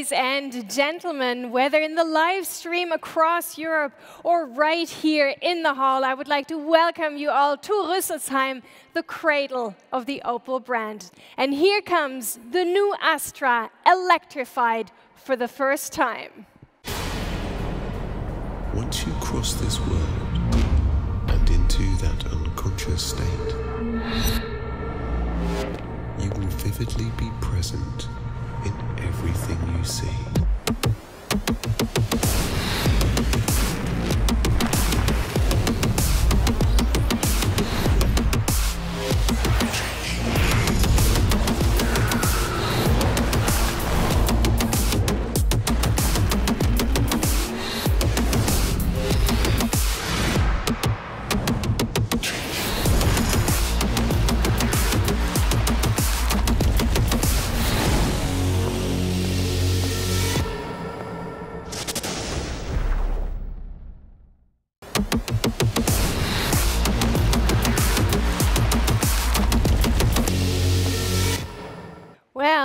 ladies and gentlemen, whether in the live stream across Europe or right here in the hall, I would like to welcome you all to Rüsselsheim, the cradle of the Opel brand. And here comes the new Astra, electrified for the first time. Once you cross this world and into that unconscious state, you will vividly be present in everything you see.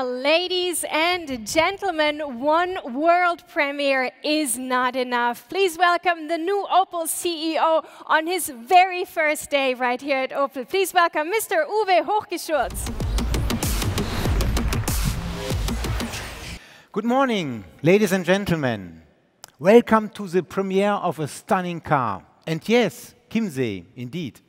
Ladies and gentlemen, one world premiere is not enough. Please welcome the new Opel CEO on his very first day right here at Opel. Please welcome Mr. Uwe Hochgeschurtz. Good morning, ladies and gentlemen. Welcome to the premiere of a stunning car. And yes, Chiemsee, indeed.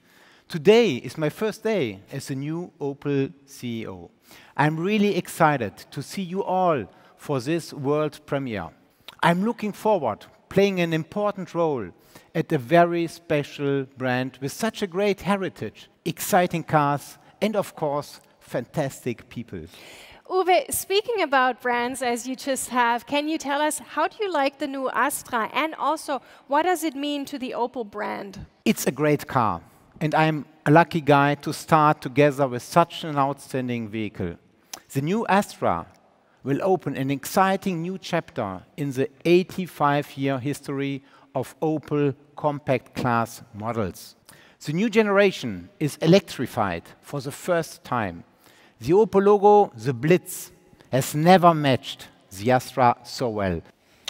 Today is my first day as the new Opel CEO. I'm really excited to see you all for this world premiere. I'm looking forward playing an important role at a very special brand with such a great heritage, exciting cars, and of course, fantastic people. Uwe, speaking about brands as you just have, can you tell us how do you like the new Astra, and also what does it mean to the Opel brand? It's a great car, and I'm a lucky guy to start together with such an outstanding vehicle. The new Astra will open an exciting new chapter in the 85-year history of Opel compact class models. The new generation is electrified for the first time. The Opel logo, the Blitz, has never matched the Astra so well.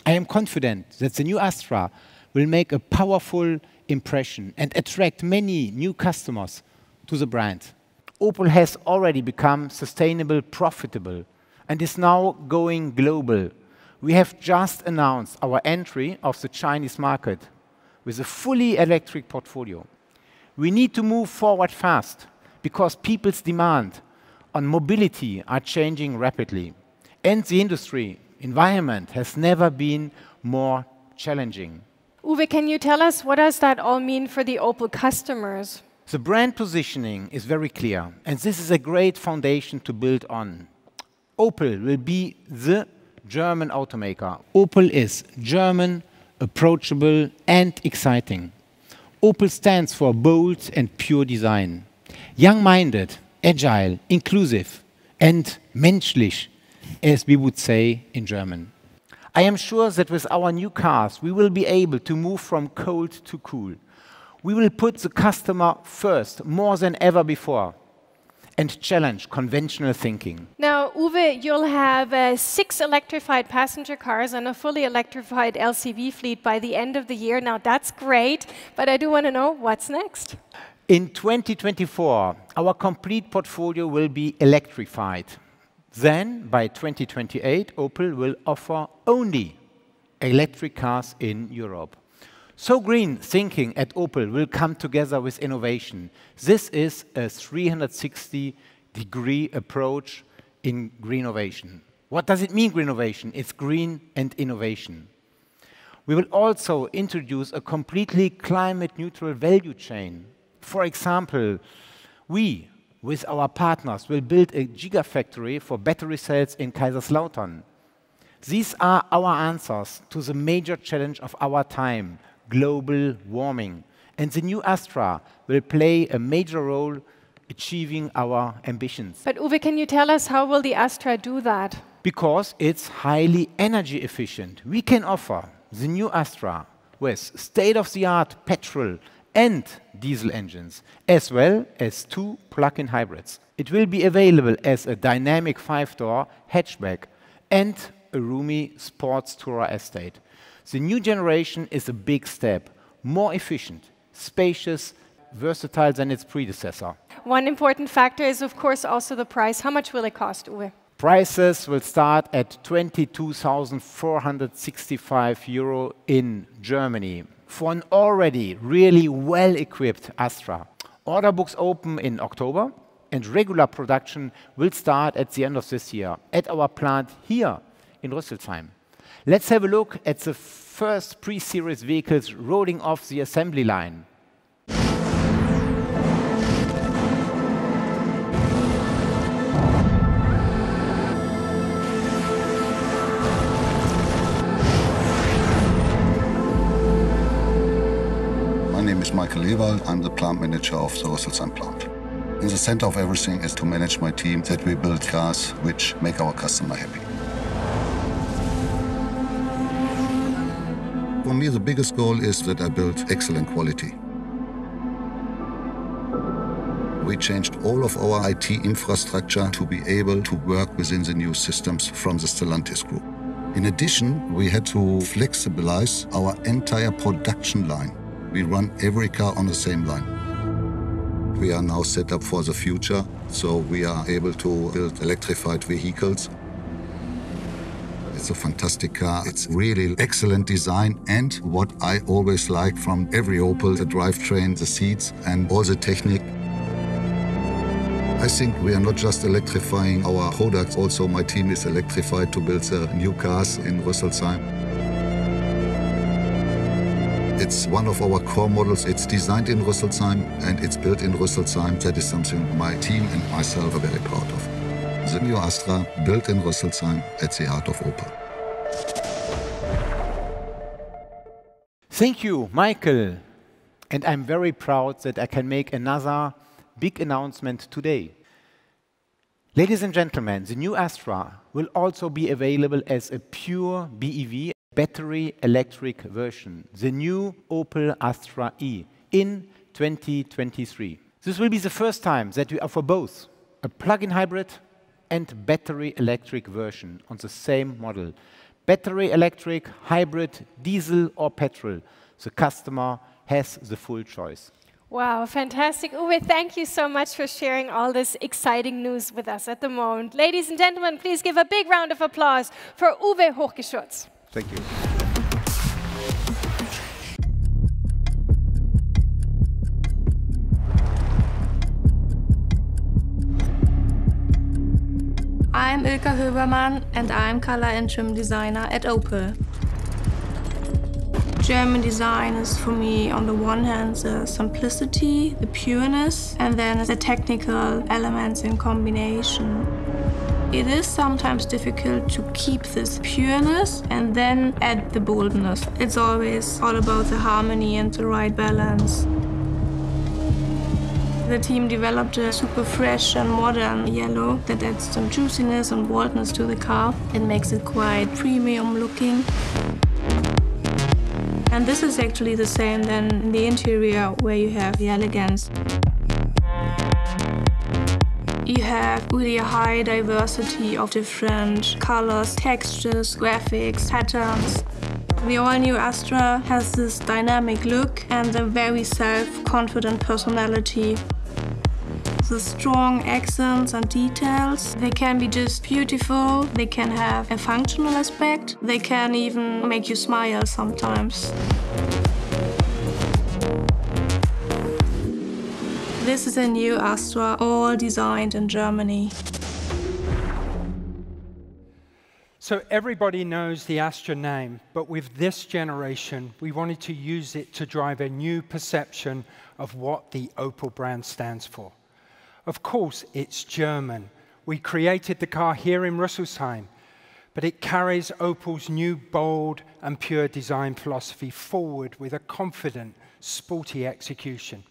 I am confident that the new Astra will make a powerful impression and attract many new customers to the brand. Opel has already become sustainable, profitable, and is now going global. We have just announced our entry of the Chinese market with a fully electric portfolio. We need to move forward fast because people's demand on mobility are changing rapidly. And the industry environment has never been more challenging. Uwe, can you tell us what does that all mean for the Opel customers? The brand positioning is very clear, and this is a great foundation to build on. Opel will be the German automaker. Opel is German, approachable, and exciting. Opel stands for bold and pure design. Young-minded, agile, inclusive, and menschlich, as we would say in German. I am sure that with our new cars, we will be able to move from cold to cool. We will put the customer first, more than ever before, and challenge conventional thinking. Now, Uwe, you'll have 6 electrified passenger cars and a fully electrified LCV fleet by the end of the year. Now, that's great, but I do want to know what's next. In 2024, our complete portfolio will be electrified. Then, by 2028, Opel will offer only electric cars in Europe. So green thinking at Opel will come together with innovation. This is a 360-degree approach in greennovation. What does it mean, greennovation? It's green and innovation. We will also introduce a completely climate-neutral value chain. For example, we, with our partners, will build a gigafactory for battery cells in Kaiserslautern. These are our answers to the major challenge of our time, global warming. And the new Astra will play a major role achieving our ambitions. But Uwe, can you tell us how will the Astra do that? Because it's highly energy efficient. We can offer the new Astra with state-of-the-art petrol and diesel engines, as well as 2 plug-in hybrids. It will be available as a dynamic 5-door hatchback and a roomy sports tourer estate. The new generation is a big step, more efficient, spacious, versatile than its predecessor. One important factor is, of course, also the price. How much will it cost, Uwe? Prices will start at 22,465 euro in Germany for an already really well-equipped Astra. Order books open in October, and regular production will start at the end of this year at our plant here in Rüsselsheim. Let's have a look at the first pre-series vehicles rolling off the assembly line. My name is LEWALD. I'm the plant manager of the Rüsselsheim plant. In the center of everything is to manage my team, that we build cars which make our customer happy. For me, the biggest goal is that I build excellent quality. We changed all of our IT infrastructure to be able to work within the new systems from the Stellantis group. In addition, we had to flexibilize our entire production line. We run every car on the same line. We are now set up for the future, so we are able to build electrified vehicles. It's a fantastic car. It's really excellent design, and what I always like from every Opel, the drivetrain, the seats, and all the technique. I think we are not just electrifying our products, also my team is electrified to build the new cars in Rüsselsheim. It's one of our core models. It's designed in Rüsselsheim and it's built in Rüsselsheim. That is something my team and myself are very proud of. The new Astra, built in Rüsselsheim at the heart of Opel. Thank you, Michael. And I'm very proud that I can make another big announcement today. Ladies and gentlemen, the new Astra will also be available as a pure BEV, battery electric version, the new Opel Astra-e, in 2023. This will be the first time that we offer both a plug-in hybrid and battery electric version on the same model. Battery electric, hybrid, diesel or petrol. The customer has the full choice. Wow, fantastic. Uwe, thank you so much for sharing all this exciting news with us at the moment. Ladies and gentlemen, please give a big round of applause for Uwe Hochgeschurtz. Thank you. I'm ILKA HOEBERMANN and I'm color and trim designer at Opel. German design is for me, on the one hand, the simplicity, the pureness, and then the technical elements in combination. It is sometimes difficult to keep this pureness and then add the boldness. It's always all about the harmony and the right balance. The team developed a super fresh and modern yellow that adds some juiciness and boldness to the car. It makes it quite premium looking. And this is actually the same then in the interior, where you have the elegance. You have really a high diversity of different colors, textures, graphics, patterns. The all-new Astra has this dynamic look and a very self-confident personality. The strong accents and details, they can be just beautiful, they can have a functional aspect, they can even make you smile sometimes. This is a new Astra, all designed in Germany. So everybody knows the Astra name, but with this generation, we wanted to use it to drive a new perception of what the Opel brand stands for. Of course, it's German. We created the car here in Rüsselsheim, but it carries Opel's new bold and pure design philosophy forward with a confident, sporty execution.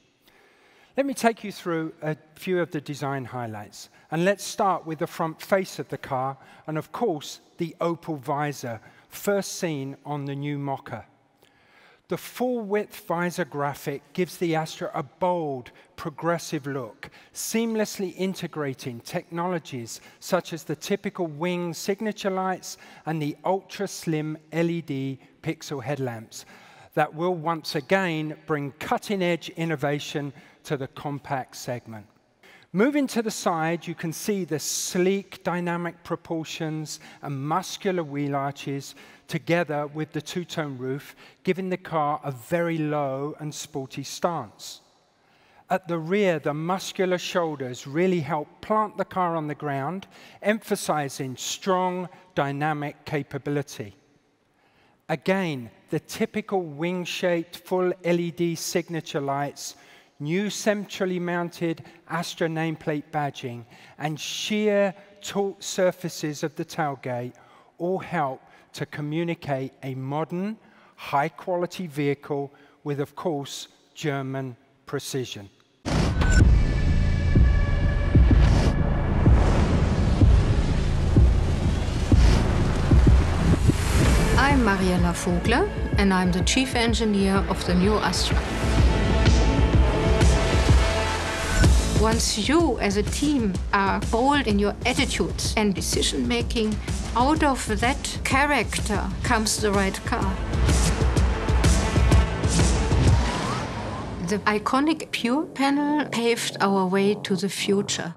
Let me take you through a few of the design highlights. And let's start with the front face of the car, and of course, the Opel Vizor, first seen on the new Mokka. The full-width visor graphic gives the Astra a bold, progressive look, seamlessly integrating technologies such as the typical wing signature lights and the ultra-slim LED pixel headlamps that will once again bring cutting-edge innovation to the compact segment. Moving to the side, you can see the sleek dynamic proportions and muscular wheel arches together with the two-tone roof, giving the car a very low and sporty stance. At the rear, the muscular shoulders really help plant the car on the ground, emphasizing strong dynamic capability. Again, the typical wing-shaped full LED signature lights, new centrally mounted Astra nameplate badging, and sheer taut surfaces of the tailgate all help to communicate a modern, high-quality vehicle with, of course, German precision. I'm Mariella Vogler, and I'm the chief engineer of the new Astra. Once you, as a team, are bold in your attitudes and decision-making, out of that character comes the right car. The iconic Pure panel paved our way to the future.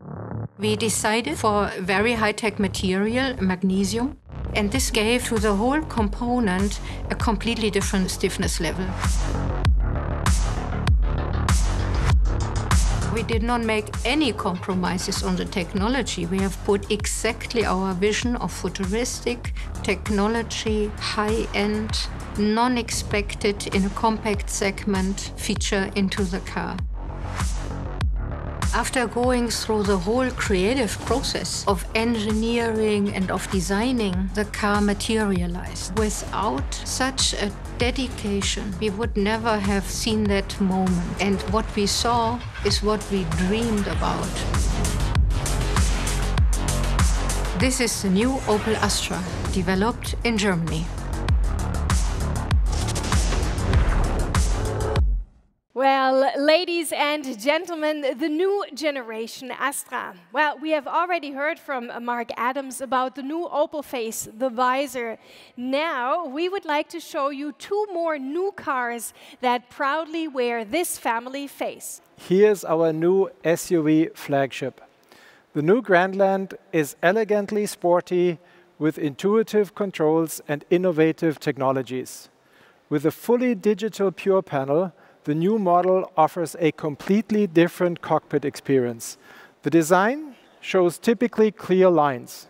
We decided for very high-tech material, magnesium, and this gave to the whole component a completely different stiffness level. We did not make any compromises on the technology. We have put exactly our vision of futuristic technology, high-end, non-expected in a compact segment feature into the car. After going through the whole creative process of engineering and of designing, the car materialized. Without such a dedication, we would never have seen that moment. And what we saw is what we dreamed about. This is the new Opel Astra, developed in Germany. Well, ladies and gentlemen, the new generation Astra. Well, we have already heard from Mark Adams about the new Opel face, the Vizor. Now, we would like to show you two more new cars that proudly wear this family face. Here's our new SUV flagship. The new Grandland is elegantly sporty with intuitive controls and innovative technologies. With a fully digital Pure panel, the new model offers a completely different cockpit experience. The design shows typically clear lines.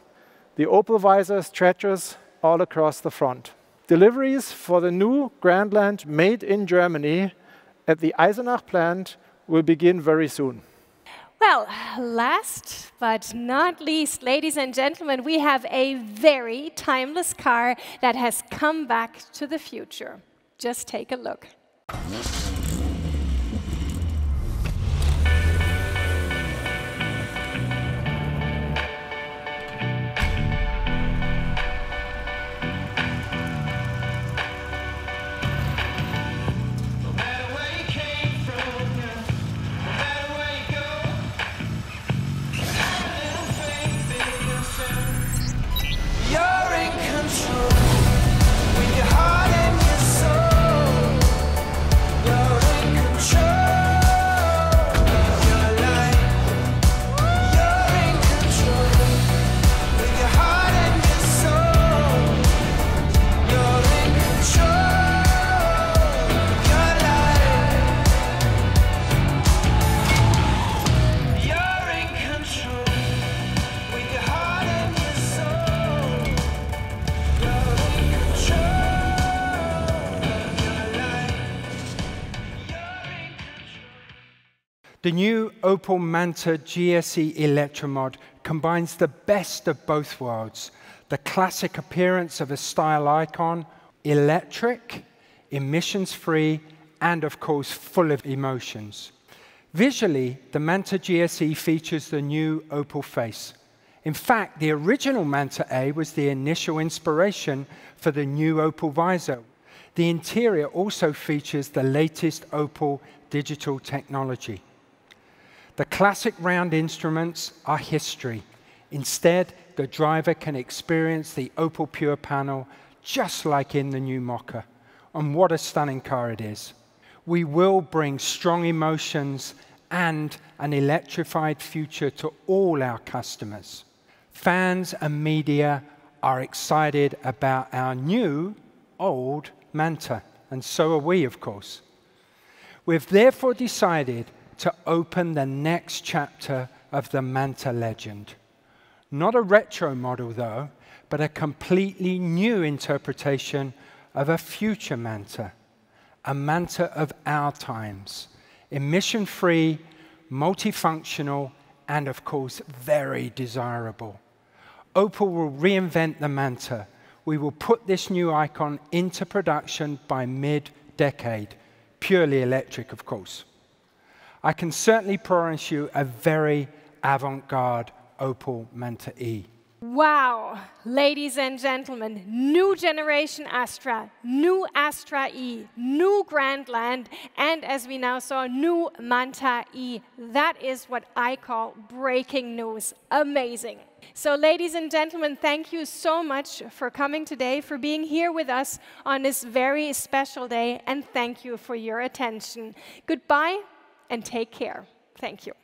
The Opel Vizor stretches all across the front. Deliveries for the new Grandland made in Germany at the Eisenach plant will begin very soon. Well, last but not least, ladies and gentlemen, we have a very timeless car that has come back to the future. Just take a look. The new Opel Manta GSE Electromod combines the best of both worlds, the classic appearance of a style icon, electric, emissions-free, and of course, full of emotions. Visually, the Manta GSE features the new Opel face. In fact, the original Manta A was the initial inspiration for the new Opel Vizor. The interior also features the latest Opel digital technology. The classic round instruments are history. Instead, the driver can experience the Opel Pure panel just like in the new Mokka. And what a stunning car it is. We will bring strong emotions and an electrified future to all our customers. Fans and media are excited about our new, old Manta, and so are we, of course. We've therefore decided to open the next chapter of the Manta legend. Not a retro model, though, but a completely new interpretation of a future Manta, a Manta of our times, emission-free, multifunctional, and of course, very desirable. Opel will reinvent the Manta. We will put this new icon into production by mid-decade, purely electric, of course. I can certainly promise you a very avant-garde Opel Manta E. Wow, ladies and gentlemen, new generation Astra, new Astra-e, new Grandland, and as we now saw, new Manta E. That is what I call breaking news. Amazing. So ladies and gentlemen, thank you so much for coming today, for being here with us on this very special day, and thank you for your attention. Goodbye and take care. Thank you.